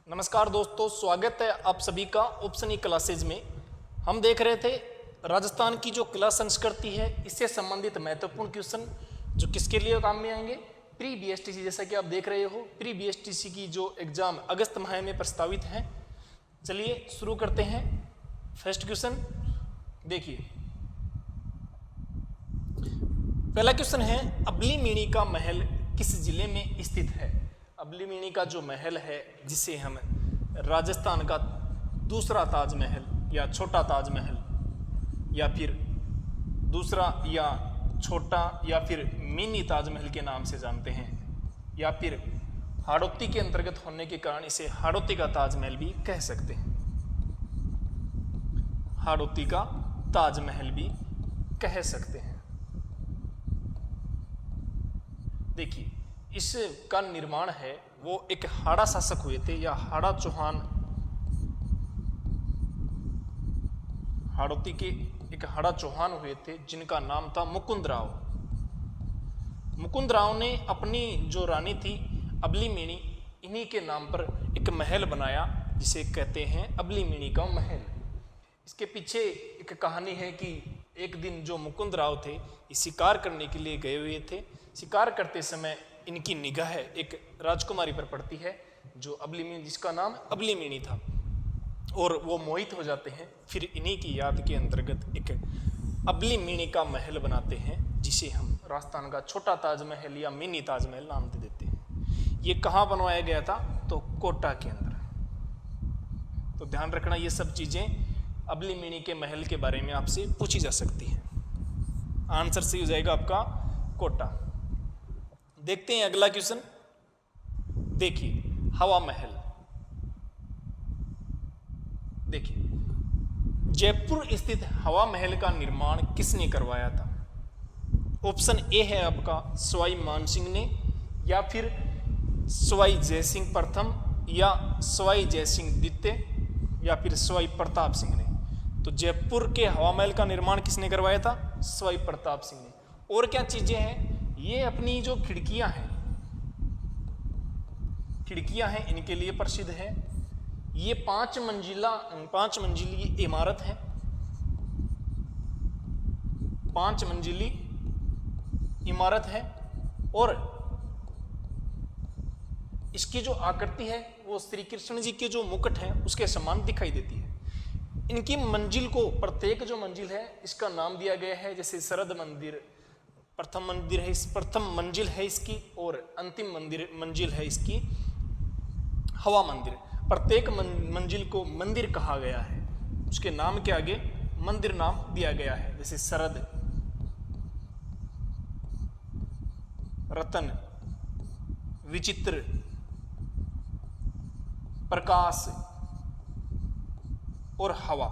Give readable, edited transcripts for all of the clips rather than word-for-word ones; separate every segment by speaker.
Speaker 1: नमस्कार दोस्तों, स्वागत है आप सभी का ऑप्शनी क्लासेज में। हम देख रहे थे राजस्थान की जो कला संस्कृति है इससे संबंधित महत्वपूर्ण क्वेश्चन जो किसके लिए काम में आएंगे, प्री बीएसटीसी। जैसा कि आप देख रहे हो, प्री बीएसटीसी की जो एग्जाम अगस्त माह में प्रस्तावित है। चलिए शुरू करते हैं। फर्स्ट क्वेश्चन देखिए, पहला क्वेश्चन है अबलीमीणी का महल किस जिले में स्थित है। अबलीमीणी का जो महल है जिसे हम राजस्थान का दूसरा ताजमहल या छोटा ताजमहल या फिर दूसरा या छोटा या फिर मिनी ताजमहल के नाम से जानते हैं, या फिर हाड़ौती के अंतर्गत होने के कारण इसे हाड़ौती का ताजमहल भी कह सकते हैं। हाड़ौती का ताजमहल भी कह सकते हैं। देखिए, इसका निर्माण है वो एक हाड़ा शासक हुए थे या हाड़ा चौहान, हाड़ौती के एक हाड़ा चौहान हुए थे जिनका नाम था मुकुंद राव। मुकुंद राव ने अपनी जो रानी थी अबलीमीणी, इन्हीं के नाम पर एक महल बनाया जिसे कहते हैं अबलीमीणी का महल। इसके पीछे एक कहानी है कि एक दिन जो मुकुंद राव थे शिकार करने के लिए गए हुए थे। शिकार करते समय इनकी निगाह एक राजकुमारी पर पड़ती है जो अबलीमीणी, जिसका नाम अबलीमीणी था, और वो मोहित हो जाते हैं। फिर इन्हीं की याद के अंतर्गत एक अबलीमीणी का महल बनाते हैं जिसे हम राजस्थान का छोटा ताजमहल या मिनी ताजमहल नाम दे देते हैं। ये कहाँ बनवाया गया था? तो कोटा के अंदर। तो ध्यान रखना, ये सब चीजें अबलीमीणी के महल के बारे में आपसे पूछी जा सकती है। आंसर सही हो जाएगा आपका कोटा। देखते हैं अगला क्वेश्चन। देखिए, हवा महल। देखिए, जयपुर स्थित हवा महल का निर्माण किसने करवाया था? ऑप्शन ए है आपका सवाई मानसिंह ने, या फिर सवाई जयसिंह प्रथम, या सवाई जयसिंह द्वितीय, या फिर सवाई प्रताप सिंह ने। तो जयपुर के हवा महल का निर्माण किसने करवाया था? सवाई प्रताप सिंह ने। और क्या चीजें हैं? ये अपनी जो खिड़कियां हैं इनके लिए प्रसिद्ध है। ये 5 मंजिली इमारत है। 5 मंजिली इमारत है और इसकी जो आकृति है वो श्री कृष्ण जी के जो मुकुट है उसके समान दिखाई देती है। इनकी मंजिल को, प्रत्येक जो मंजिल है इसका नाम दिया गया है। जैसे शरद मंदिर प्रथम मंजिल है इसकी, और अंतिम मंजिल है इसकी हवा मंदिर। प्रत्येक मंजिल को मंदिर कहा गया है, उसके नाम के आगे मंदिर नाम दिया गया है। जैसे शरद, रतन, विचित्र, प्रकाश और हवा,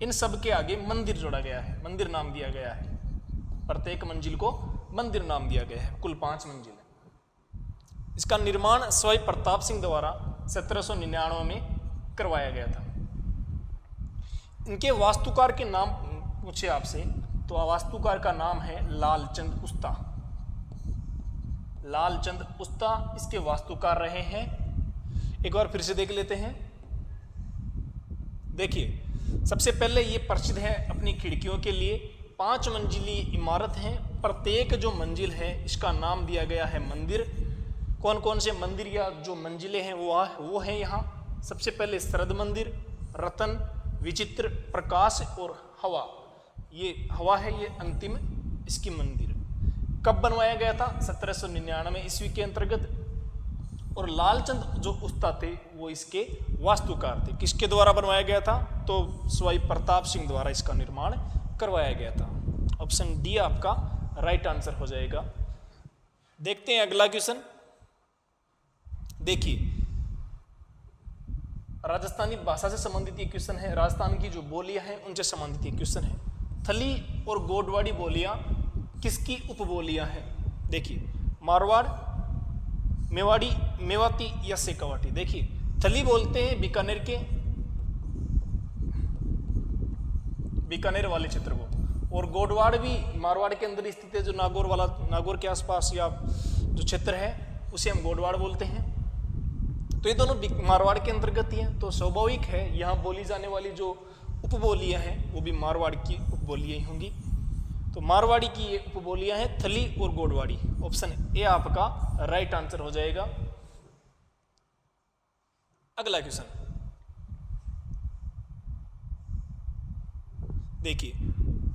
Speaker 1: इन सब के आगे मंदिर जोड़ा गया है, मंदिर नाम दिया गया है। प्रत्येक मंजिल को मंदिर नाम दिया गया है। कुल 5 मंजिल है। इसका निर्माण सवाई प्रताप सिंह द्वारा 1799 में करवाया गया था। इनके वास्तुकार के नाम पूछे आपसे, तो वास्तुकार का नाम है लालचंद उस्ता। लालचंद उस्ता इसके वास्तुकार रहे हैं। एक बार फिर से देख लेते हैं। देखिए, सबसे पहले ये प्रसिद्ध है अपनी खिड़कियों के लिए। 5 मंजिली इमारत है। प्रत्येक जो मंजिल है इसका नाम दिया गया है मंदिर। कौन कौन से मंदिर या जो मंजिलें हैं वो है यहाँ। सबसे पहले शरद मंदिर, रतन, विचित्र, प्रकाश और हवा। ये हवा है, ये अंतिम इसकी मंदिर। कब बनवाया गया था? 1799 ईस्वी के अंतर्गत। और लालचंद जो उस्ता थे वो इसके वास्तुकार थे। किसके द्वारा बनवाया गया था? तो सवाई प्रताप सिंह द्वारा इसका निर्माण करवाया गया था। ऑप्शन डी आपका राइट आंसर हो जाएगा। देखते हैं अगला क्वेश्चन। देखिए, राजस्थानी भाषा से संबंधित ये क्वेश्चन है। राजस्थान की जो बोलियां हैं उनसे संबंधित ये क्वेश्चन है। थली और गोडवाड़ी बोलियां किसकी उपबोलियां हैं? देखिए, मारवाड़, मेवाड़ी, मेवाती या शेखावाटी। देखिए, थली बोलते हैं बीकानेर वाले क्षेत्र को, और गोडवाड़ भी मारवाड़ के अंदर स्थित है, जो नागौर के आसपास या जो क्षेत्र है उसे हम गोडवाड़ बोलते हैं। तो ये दोनों मारवाड़ के अंतर्गत ही हैं, तो स्वाभाविक है यहाँ बोली जाने वाली जो उपबोलियाँ हैं वो भी मारवाड़ की उपबोलियाँ ही होंगी। तो मारवाड़ी की ये उपबोलियाँ हैं थली और गोडवाड़ी। ऑप्शन ए आपका राइट आंसर हो जाएगा। अगला क्वेश्चन देखिए,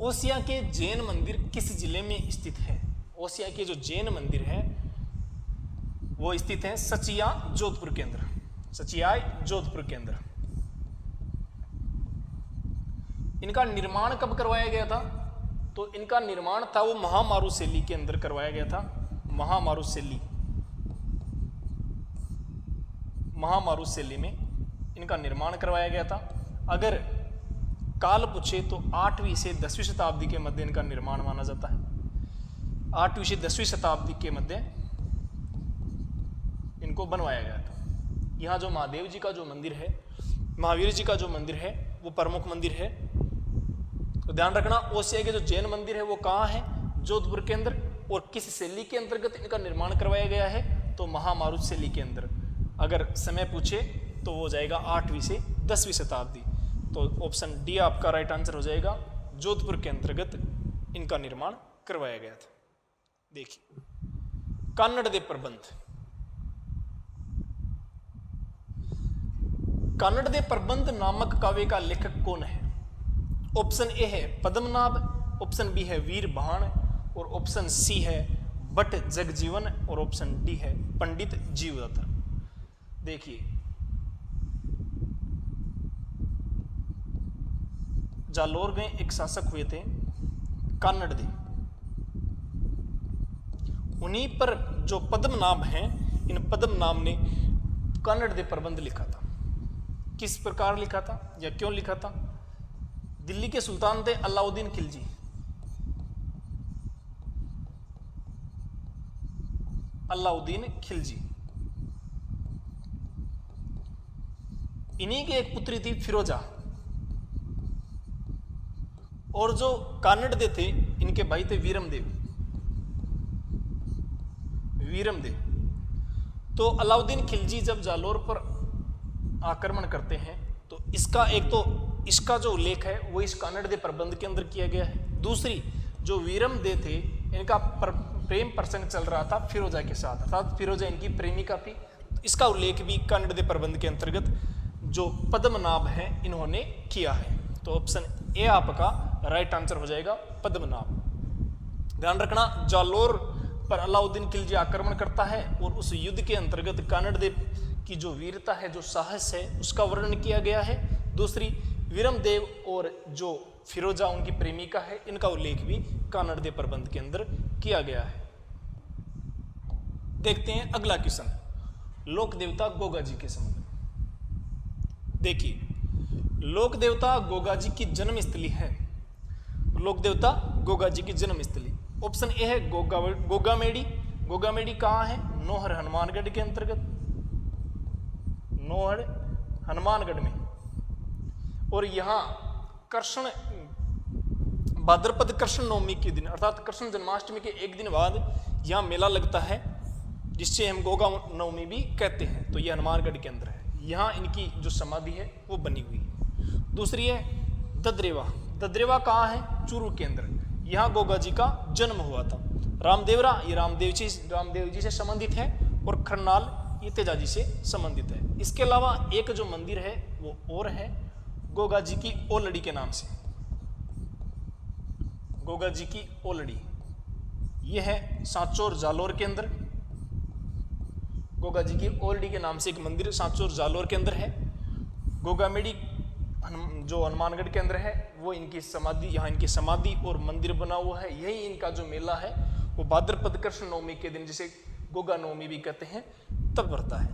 Speaker 1: ओसिया के जैन मंदिर किस जिले में स्थित है? ओसिया के जो जैन मंदिर है वो स्थित है सचिया जोधपुर के अंदर। सचिया जोधपुर के अंदर। इनका निर्माण कब करवाया गया था? तो इनका निर्माण था वो महामारू शैली के अंदर करवाया गया था। महामारू शैली, महामारू शैली में इनका निर्माण करवाया गया था। अगर काल पूछे तो 8वीं से 10वीं शताब्दी के मध्य इनका निर्माण माना जाता है। 8वीं से 10वीं शताब्दी के मध्य इनको बनवाया गया था। यहाँ जो महादेव जी का जो मंदिर है, महावीर जी का जो मंदिर है वो प्रमुख मंदिर है। तो ध्यान रखना, ओसिया के जो जैन मंदिर है वो कहाँ है? जोधपुर के अंदर। और किस शैली के अंतर्गत इनका निर्माण करवाया गया है? तो महामारू शैली के अंदर। अगर समय पूछे तो वो जाएगा 8वीं से 10वीं शताब्दी। तो ऑप्शन डी आपका राइट आंसर हो जाएगा। जोधपुर के अंतर्गत इनका निर्माण करवाया गया था। देखिए, कन्नड़ दे प्रबंध। कन्नड़ दे प्रबंध नामक काव्य का लेखक कौन है? ऑप्शन ए है पद्मनाभ, ऑप्शन बी है वीर भाण, और ऑप्शन सी है भट्ट जगजीवन, और ऑप्शन डी है पंडित जीवदत्त। देखिए, जालोर में एक शासक हुए थे कन्नड़ दे, उन्हीं पर जो पद्मनाभ हैं, इन पद्मनाभ ने कन्नड़ दे प्रबंध लिखा था। किस प्रकार लिखा था या क्यों लिखा था? दिल्ली के सुल्तान थे अलाउद्दीन खिलजी। अलाउद्दीन खिलजी, इन्हीं की एक पुत्री थी फिरोजा, और जो कन्नड़ दे थे इनके भाई थे वीरमदेव। वीरमदेव। तो अलाउद्दीन खिलजी जब जालोर पर आक्रमण करते हैं तो इसका जो उल्लेख है वो इस कन्नड़ दे प्रबंध के अंदर किया गया है। दूसरी, जो वीरमदेव थे इनका प्रेम प्रसंग चल रहा था फिरोजा के साथ, अर्थात फिरोजा इनकी प्रेमिका थी। इसका उल्लेख भी कन्नड़ दे प्रबंध के अंतर्गत जो पद्मनाभ है इन्होंने किया है। तो ऑप्शन ए आपका राइट आंसर हो जाएगा, पद्मनाभ। ध्यान रखना, जालोर पर अलाउद्दीन खिलजी आक्रमण करता है और उस युद्ध के अंतर्गत कन्नड़ देव की जो वीरता है, जो साहस है, उसका वर्णन किया गया है। दूसरी, वीरमदेव और जो फिरोजा उनकी प्रेमिका है, इनका उल्लेख भी कन्नड़ देव प्रबंध के अंदर किया गया है। देखते हैं अगला क्वेश्चन, लोक देवता गोगा जी के संबंध में। देखिए, लोक देवता गोगा जी की जन्म स्थली है। लोक देवता गोगा जी की जन्म स्थली, ऑप्शन ए है गोगामेड़ी। गोगामेड़ी कहाँ है? नोहर हनुमानगढ़ के अंतर्गत, नोहर हनुमानगढ़ में। और यहाँ कृष्ण भाद्रपद कृष्ण नवमी के दिन, अर्थात कृष्ण जन्माष्टमी के एक दिन बाद यहाँ मेला लगता है, जिससे हम गोगा नवमी भी कहते हैं। तो ये हनुमानगढ़ के अंदर है। यहाँ इनकी जो समाधि है वो बनी हुई है। दूसरी है ददरेवा। ददरेवा कहाँ है? चूरू के अंदर। यहाँ गोगा जी का जन्म हुआ था। रामदेवरा, ये रामदेव जी से संबंधित है, और खरनाल ये तेजाजी से संबंधित है। इसके अलावा एक जो मंदिर है वो और है गोगा जी की ओलड़ी के नाम से। गोगा जी की ओलड़ी ये है सांचौर जालोर के अंदर। गोगा जी की ओलड़ी के नाम से एक मंदिर सांचौर जालोर के अंदर है। गोगामेड़ी जो हनुमानगढ़ के अंदर है, वो इनकी समाधि, यहाँ इनकी समाधि और मंदिर बना हुआ है। यही इनका जो मेला है वो भाद्रपद कृष्ण नवमी के दिन, जिसे गोगा नवमी भी कहते हैं, तब बढ़ता है।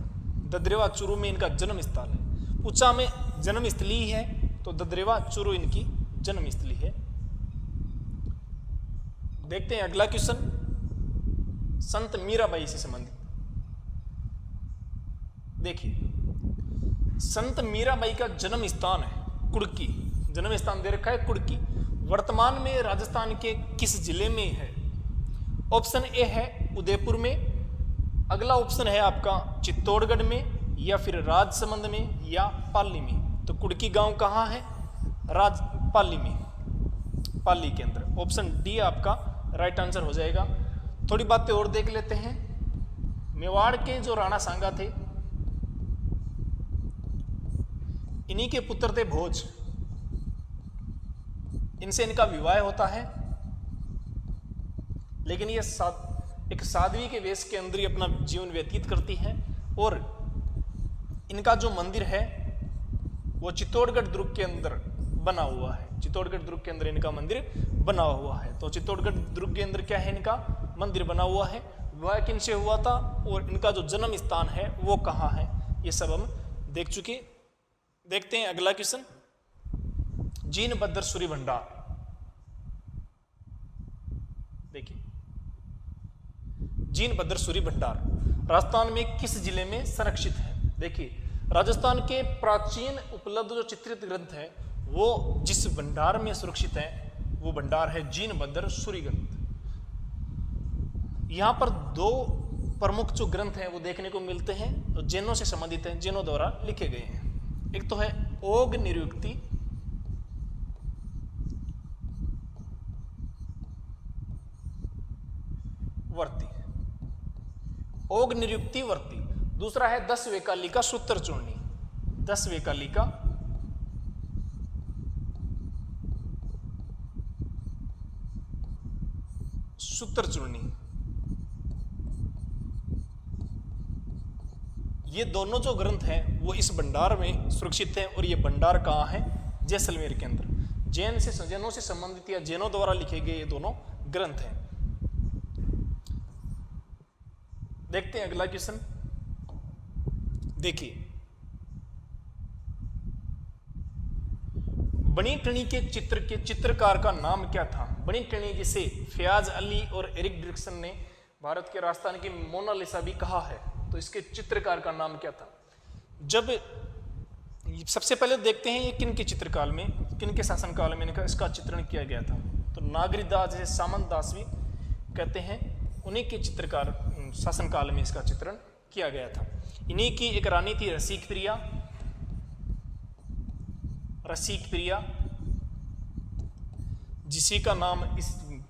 Speaker 1: ददरेवा चूरू में इनका जन्म स्थल है। ऊंचा में जन्म स्थली ही है, तो ददरेवा चूरू इनकी जन्म स्थली है। देखते हैं अगला क्वेश्चन, संत मीराबाई से संबंधित। देखिए, संत मीराबाई का जन्म स्थान है कुड़की। जन्म स्थान दे रखा है कुड़की। वर्तमान में राजस्थान के किस जिले में है? ऑप्शन ए है उदयपुर में। अगला ऑप्शन है आपका चित्तौड़गढ़ में, या फिर राजसमंद में या पाली में। तो कुड़की गांव कहाँ है? पाली में, पाली के अंदर। ऑप्शन डी आपका राइट आंसर हो जाएगा। थोड़ी बातें और देख लेते हैं। मेवाड़ के जो राणा सांगा थे, इन्हीं के पुत्र थे भोज। इनसे इनका विवाह होता है, लेकिन ये एक साध्वी के वेश के अंदर ही अपना जीवन व्यतीत करती हैं। और इनका जो मंदिर है वो चित्तौड़गढ़ दुर्ग के अंदर बना हुआ है। चित्तौड़गढ़ दुर्ग के अंदर इनका मंदिर बना हुआ है। तो चित्तौड़गढ़ दुर्ग के अंदर क्या है? इनका मंदिर बना हुआ है। विवाह किनसे हुआ था और इनका जो जन्म स्थान है वो कहाँ है, ये सब हम देख चुके। देखते हैं अगला क्वेश्चन। जीनभद्र सूर्य भंडार, देखिए जीनभद्र सूर्य भंडार राजस्थान में किस जिले में संरक्षित है? देखिए राजस्थान के प्राचीन उपलब्ध जो चित्रित ग्रंथ है वो जिस भंडार में सुरक्षित है वो भंडार है जीनभद्र सूर्य ग्रंथ। यहाँ पर दो प्रमुख जो ग्रंथ हैं वो देखने को मिलते हैं, तो जैनों से संबंधित हैं, जैनों द्वारा लिखे गए हैं। एक तो है ओग निरुक्ति वर्ती, ओग निरुक्ति वर्ती। दूसरा है 10 वेकाली का सूत्र चूर्णी, 10 वेकाली का सूत्र चूर्णी। ये दोनों जो ग्रंथ हैं वो इस भंडार में सुरक्षित हैं। और ये भंडार कहाँ है? जैसलमेर के अंदर। जैनों से संबंधित या जैनों द्वारा लिखे गए ये दोनों ग्रंथ हैं। देखते हैं अगला क्वेश्चन। देखिए बनी टणी के चित्र के चित्रकार का नाम क्या था? बनी टणी जिसे फयाज अली और एरिक डिक्सन ने भारत के राजस्थान की मोनालिसा भी कहा है, तो इसके चित्रकार का नाम क्या था? जब सबसे पहले देखते हैं ये किन के चित्रकाल में, किन के शासनकाल में इसका चित्रण किया गया था। तो नागरीदास जैसे सामंत दास भी कहते हैं, उन्हीं के चित्रकार शासनकाल में इसका चित्रण किया गया था। इन्हीं की एक रानी थी रसिक प्रिया, रसिक प्रिया, जिसी का नाम इस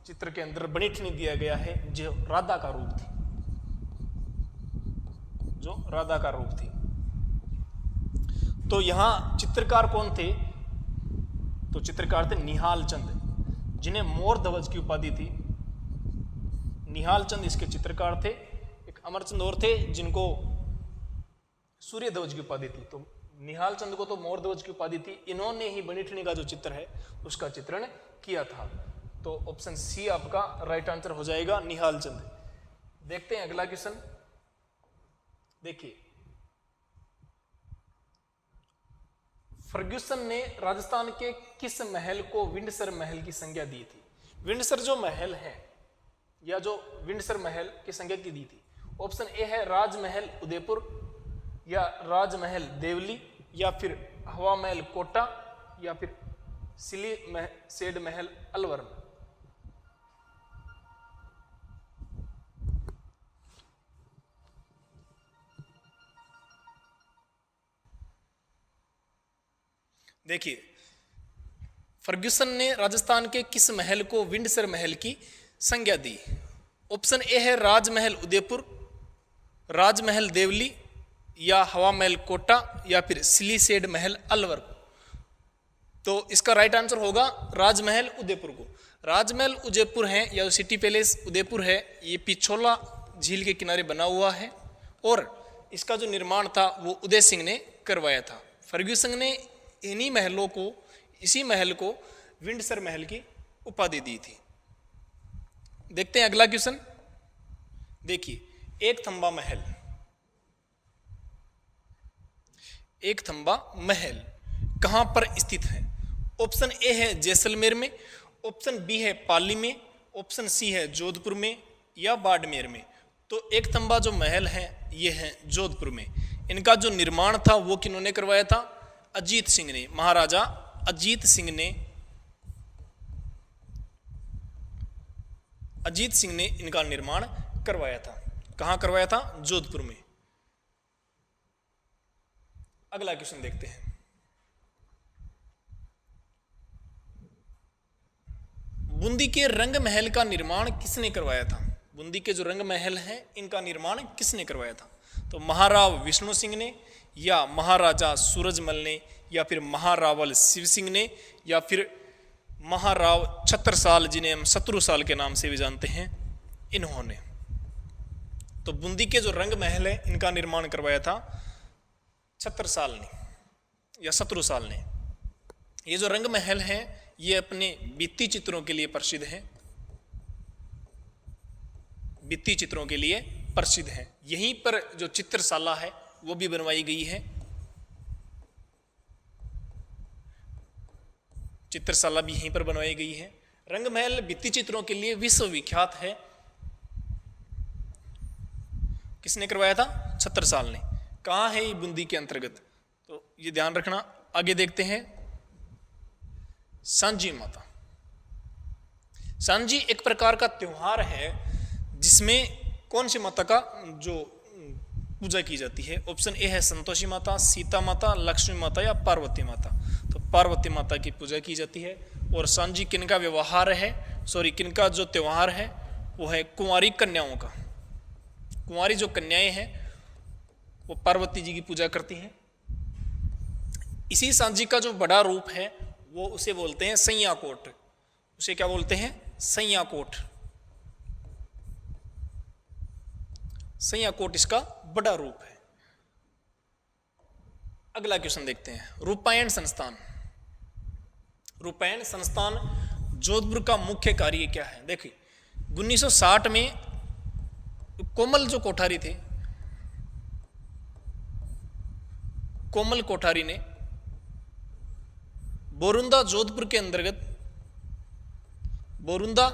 Speaker 1: चित्र के अंदर बनीठनी दिया गया है, जो राधा का रूप थी, जो राधा का रूप थी। तो यहां चित्रकार कौन थे? तो चित्रकार थे निहाल चंद, जिन्हें मोर ध्वज की उपाधि थी। निहाल चंद इसके चित्रकार थे। एक अमरचंद और थे जिनको सूर्य ध्वज की उपाधि थी। तो निहाल चंद को तो मोर ध्वज की उपाधि थी, इन्होंने ही बनीठनी का जो चित्र है उसका चित्रण किया था। तो ऑप्शन सी आपका राइट आंसर हो जाएगा, निहाल चंद। देखते हैं अगला क्वेश्चन। देखिए फर्ग्यूसन ने राजस्थान के किस महल को विंडसर महल की संज्ञा दी थी? विंडसर जो महल है या जो विंडसर महल की संज्ञा की दी थी, ऑप्शन ए है राजमहल उदयपुर या राजमहल देवली या फिर हवा महल कोटा या फिर सिली सेड महल अलवर। देखिए फर्ग्यूसन ने राजस्थान के किस महल को विंडसर महल की संज्ञा दी? ऑप्शन ए है राजमहल उदयपुर, राजमहल देवली या हवा महल कोटा या फिर सिली सेड महल अलवर। तो इसका राइट आंसर होगा राजमहल उदयपुर को। राजमहल उदयपुर है या सिटी पैलेस उदयपुर है, ये पिछोला झील के किनारे बना हुआ है और इसका जो निर्माण था वो उदय सिंह ने करवाया था। फर्ग्यूसन ने इन्हीं महलों को, इसी महल को विंडसर महल की उपाधि दी थी। देखते हैं अगला क्वेश्चन। देखिए एक थंबा महल, एक थंबा महल कहां पर स्थित है? ऑप्शन ए है जैसलमेर में, ऑप्शन बी है पाली में, ऑप्शन सी है जोधपुर में या बाड़मेर में। तो एक थंबा जो महल है ये है जोधपुर में। इनका जो निर्माण था वो किन्होंने करवाया था? अजीत सिंह ने, महाराजा अजीत सिंह ने इनका निर्माण करवाया था। कहां करवाया था? जोधपुर में। अगला क्वेश्चन देखते हैं। बूंदी के रंग महल का निर्माण किसने करवाया था? बूंदी के जो रंग महल हैं इनका निर्माण किसने करवाया था? तो महाराव विष्णु सिंह ने, या महाराजा सूरजमल ने, या फिर महारावल शिव सिंह ने, या फिर महाराव छत्रसाल जिन्हें हम शत्रुसाल के नाम से भी जानते हैं, इन्होंने। तो बूंदी के जो रंग महल है इनका निर्माण करवाया था छत्रसाल ने या शत्रुसाल ने। ये जो रंग महल है ये अपने भित्ति चित्रों के लिए प्रसिद्ध है, भित्ति चित्रों के लिए प्रसिद्ध है। यहीं पर जो चित्रशाला है वो भी बनवाई गई है, चित्रशाला भी यहीं पर बनवाई गई है। रंग महल भित्ति चित्रों के लिए विश्वविख्यात है। किसने करवाया था? छत्रसाल ने। कहाँ है ये? बूंदी के अंतर्गत। तो ये ध्यान रखना। आगे देखते हैं सांझी माता। सांझी एक प्रकार का त्योहार है जिसमें कौन सी माता का जो पूजा की जाती है? ऑप्शन ए है संतोषी माता, सीता माता, लक्ष्मी माता या पार्वती माता। तो पार्वती माता की पूजा की जाती है। और सांझी किनका व्यवहार है, किनका जो त्योहार है वो है कुंवारी कन्याओं का। कुंवारी जो कन्याएं हैं वो पार्वती जी की पूजा करती हैं। इसी सांझी का जो बड़ा रूप है वो उसे बोलते हैं सैया कोट। उसे क्या बोलते हैं? सैया कोट। सैया कोट इसका बड़ा रूप है। अगला क्वेश्चन देखते हैं। रूपायण संस्थान। रूपायण संस्थान जोधपुर का मुख्य कार्य क्या है? देखिए 1960 में कोमल जो कोठारी थे, कोमल कोठारी ने बोरुंदा जोधपुर के अंतर्गत, बोरुंदा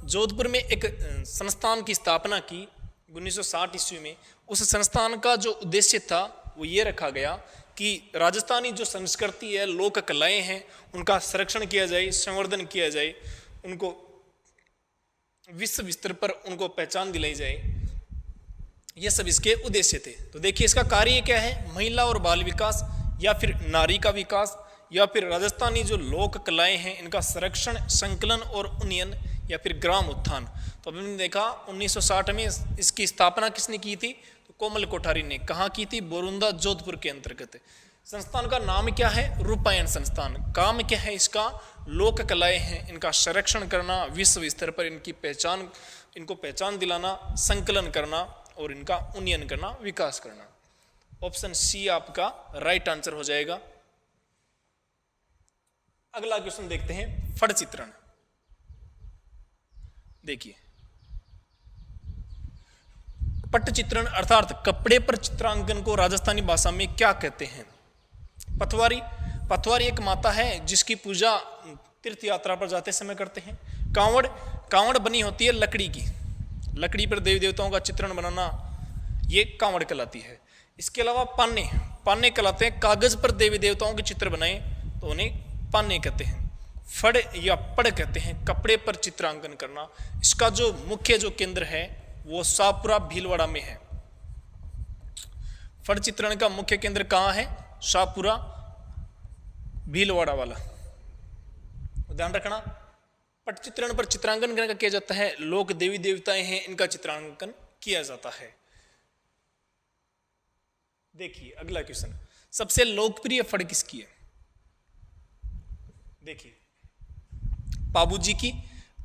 Speaker 1: जोधपुर में एक संस्थान की स्थापना की 1960 ईस्वी में। उस संस्थान का जो उद्देश्य था वो ये रखा गया कि राजस्थानी जो संस्कृति है, लोक कलाएं हैं, उनका संरक्षण किया जाए, संवर्धन किया जाए, उनको विश्व स्तर पर उनको पहचान दिलाई जाए। ये सब इसके उद्देश्य थे। तो देखिए इसका कार्य क्या है? महिला और बाल विकास, या फिर नारी का विकास, या फिर राजस्थानी जो लोक कलाएं हैं इनका संरक्षण, संकलन और उन्नयन, या फिर ग्राम उत्थान। तो अभी हमने देखा 1960 में इसकी स्थापना किसने की थी? तो कोमल कोठारी ने। कहाँ की थी? बोरुंदा जोधपुर के अंतर्गत। संस्थान का नाम क्या है? रूपायण संस्थान। काम क्या है इसका? लोक कलाएं हैं इनका संरक्षण करना, विश्व स्तर पर इनकी पहचान, इनको पहचान दिलाना, संकलन करना और इनका उन्नयन करना, विकास करना। ऑप्शन सी आपका राइट आंसर हो जाएगा। अगला क्वेश्चन देखते हैं। फड़ चित्रण। देखिए पट्ट चित्रण अर्थात कपड़े पर चित्रांकन को राजस्थानी भाषा में क्या कहते हैं? पथवारी। पथवारी एक माता है जिसकी पूजा तीर्थ यात्रा पर जाते समय करते हैं। कांवड़। कांवड़ बनी होती है लकड़ी की। लकड़ी पर देवी देवताओं का चित्रण बनाना ये कांवड़ कहलाती है। इसके अलावा पान्ने। पान्ने कहलाते हैं कागज पर देवी देवताओं के चित्र बनाए तो उन्हें पान्ने कहते हैं। फड़ या पड़ कहते हैं कपड़े पर चित्रांकन करना। इसका जो मुख्य जो केंद्र है वो शाहपुरा भीलवाड़ा में है। फड़ चित्रण का मुख्य केंद्र कहाँ है? शाहपुरा भीलवाड़ा वाला। ध्यान रखना। पट चित्रण पर चित्रांकन करने का किया जाता है। लोक देवी देवताएं हैं इनका चित्रांकन किया जाता है। देखिए अगला क्वेश्चन। सबसे लोकप्रिय फड़ किसकी है? देखिए पाबू जी की,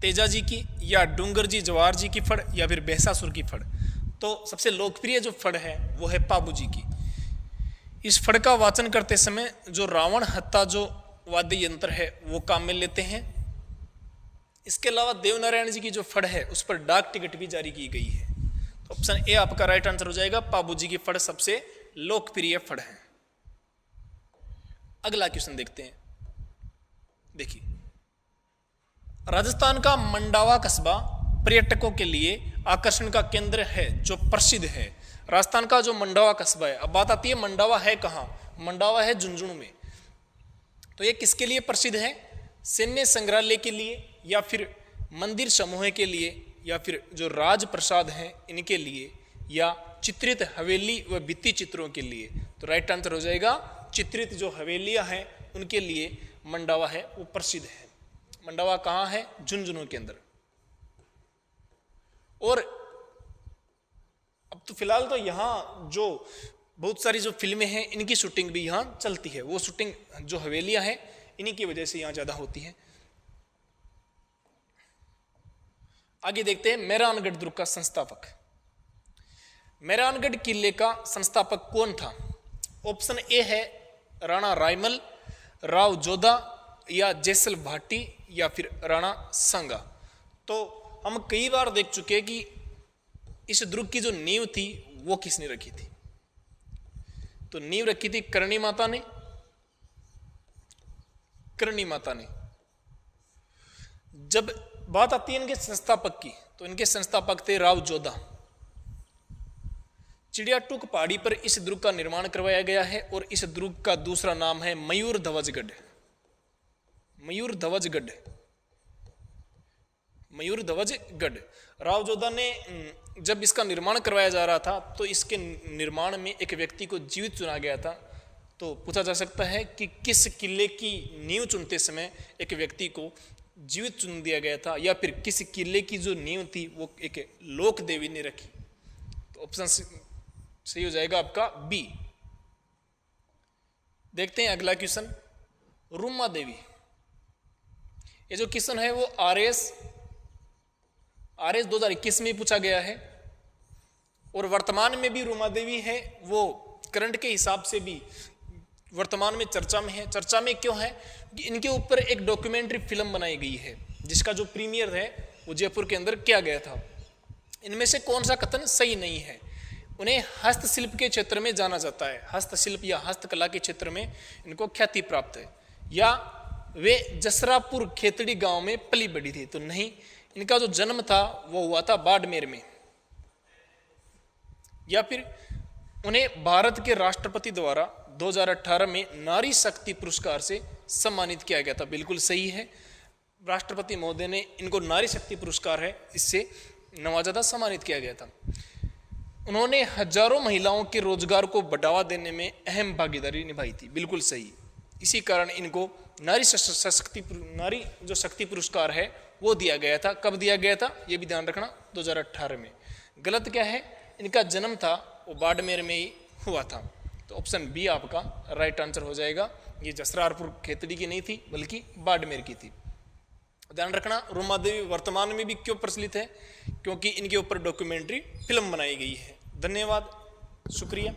Speaker 1: तेजा जी की, या डूंगर जी जवाहर जी की फड़, या फिर भैंसासुर की फड़। तो सबसे लोकप्रिय जो फड़ है वो है पाबू जी की। इस फड़ का वाचन करते समय जो रावण हत्ता जो वाद्य यंत्र है वो काम में लेते हैं। इसके अलावा देवनारायण जी की जो फड़ है उस पर डाक टिकट भी जारी की गई है। तो ऑप्शन ए आपका राइट आंसर हो जाएगा। पाबू जी की फड़ सबसे लोकप्रिय फड़ है। अगला क्वेश्चन देखते हैं। देखिए राजस्थान का मंडावा कस्बा पर्यटकों के लिए आकर्षण का केंद्र है जो प्रसिद्ध है। राजस्थान का जो मंडावा कस्बा है, अब बात आती है मंडावा है कहाँ? मंडावा है झुंझुनू में। तो ये किसके लिए प्रसिद्ध है? सैन्य संग्रहालय के लिए, या फिर मंदिर समूह के लिए, या फिर जो राज प्रसाद हैं इनके लिए, या चित्रित हवेली व भित्ति चित्रों के लिए। तो राइट आंसर हो जाएगा चित्रित जो हवेलियां हैं उनके लिए मंडावा है वो प्रसिद्ध है। मंडावा कहाँ है? झुंझुनू के अंदर। और अब तो फिलहाल तो यहाँ जो बहुत सारी जो फिल्में हैं इनकी शूटिंग भी यहाँ चलती है। वो शूटिंग जो हवेलियां हैं इन्हीं की वजह से यहाँ ज्यादा होती है। आगे देखते हैं मेहरानगढ़ दुर्ग का संस्थापक। मेहरानगढ़ किले का संस्थापक कौन था? ऑप्शन ए है राणा रायमल, राव जोधा या जैसल भाटी या फिर राणा सांगा। तो हम कई बार देख चुके हैं कि इस दुर्ग की जो नींव थी वो किसने रखी थी? तो नींव रखी थी करणी माता ने। करणी माता ने। जब बात आती है इनके संस्थापक की, तो इनके संस्थापक थे राव जोधा। चिड़ियाटूक पहाड़ी पर इस दुर्ग का निर्माण करवाया गया है और इस दुर्ग का दूसरा नाम है मयूर ध्वजगढ़। मयूर ध्वजगढ़। मयूर ध्वजगढ़। राव जोधा ने जब इसका निर्माण करवाया जा रहा था तो इसके निर्माण में एक व्यक्ति को जीवित चुना गया था। तो पूछा जा सकता है कि किस किले की नींव चुनते समय एक व्यक्ति को जीवित चुन दिया गया था, या फिर किस किले की जो नींव थी वो एक लोक देवी ने रखी? तो ऑप्शन सही हो जाएगा आपका बी। देखते हैं अगला क्वेश्चन। रूमा देवी। ये जो क्वेश्चन है वो RS 2021 में पूछा गया है और वर्तमान में भी रूमा देवी है वो करंट के हिसाब से भी वर्तमान में चर्चा में है। चर्चा में क्यों है? कि इनके ऊपर एक डॉक्यूमेंट्री फिल्म बनाई गई है जिसका जो प्रीमियर है वो जयपुर के अंदर किया गया था। इनमें से कौन सा कथन सही नहीं है? उन्हें हस्तशिल्प के क्षेत्र में जाना जाता है, हस्तशिल्प या हस्तकला के क्षेत्र में इनको ख्याति प्राप्त है, या वे जसरापुर खेतड़ी गांव में पली बढ़ी थी? तो नहीं, इनका जो जन्म था वो हुआ था बाड़मेर में। या फिर उन्हें भारत के राष्ट्रपति द्वारा 2018 में नारी शक्ति पुरस्कार से सम्मानित किया गया था। बिल्कुल सही है, राष्ट्रपति महोदय ने इनको नारी शक्ति पुरस्कार है इससे नवाजा था, सम्मानित किया गया था। उन्होंने हजारों महिलाओं के रोजगार को बढ़ावा देने में अहम भागीदारी निभाई थी। बिल्कुल सही। इसी कारण इनको नारी जो शक्ति पुरस्कार है वो दिया गया था। कब दिया गया था ये भी ध्यान रखना, 2018 में। गलत क्या है? इनका जन्म था वो बाड़मेर में ही हुआ था। तो ऑप्शन बी आपका राइट आंसर हो जाएगा। ये जसरारपुर खेतड़ी की नहीं थी बल्कि बाड़मेर की थी। ध्यान रखना, रूमा देवी वर्तमान में भी क्यों प्रचलित है? क्योंकि इनके ऊपर डॉक्यूमेंट्री फिल्म बनाई गई है। धन्यवाद, शुक्रिया।